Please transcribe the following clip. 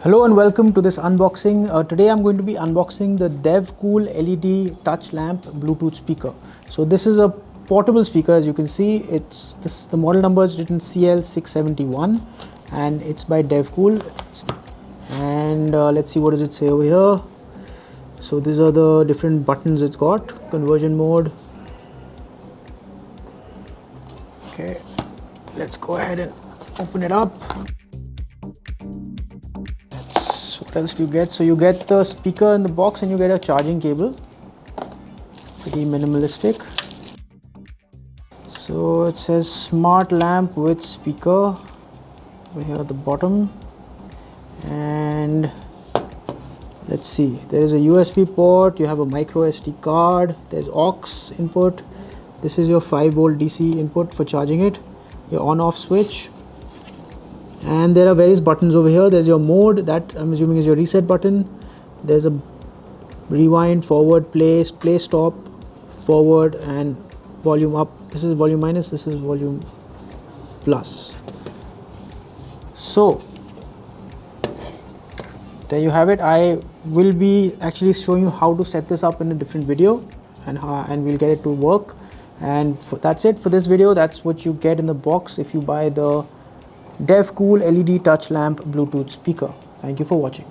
Hello and welcome to this unboxing. Today I'm going to be unboxing the Devcool LED touch lamp Bluetooth speaker. So this is a portable speaker, as you can see. The model number is written CL671 and it's by Devcool. And let's see, what does it say over here. So these are the different buttons it's got. Conversion mode. Okay, let's go ahead and open it up. What else do you get? So you get the speaker in the box and you get a charging cable. Pretty minimalistic. So it says smart lamp with speaker over here at the bottom. And let's see, there is a USB port, you have a micro SD card, there's AUX input. This is your 5V DC input for charging it, your on off switch. And there are various buttons over here. There's your mode, that I'm assuming is your reset button. There's a rewind, forward, play stop, forward, and volume up. This is volume minus, this is volume plus. So there you have it. I will be actually showing you how to set this up in a different video, and we'll get it to work. And that's it for this video. That's what you get in the box if you buy the Devcool LED touch lamp Bluetooth speaker. Thank you for watching.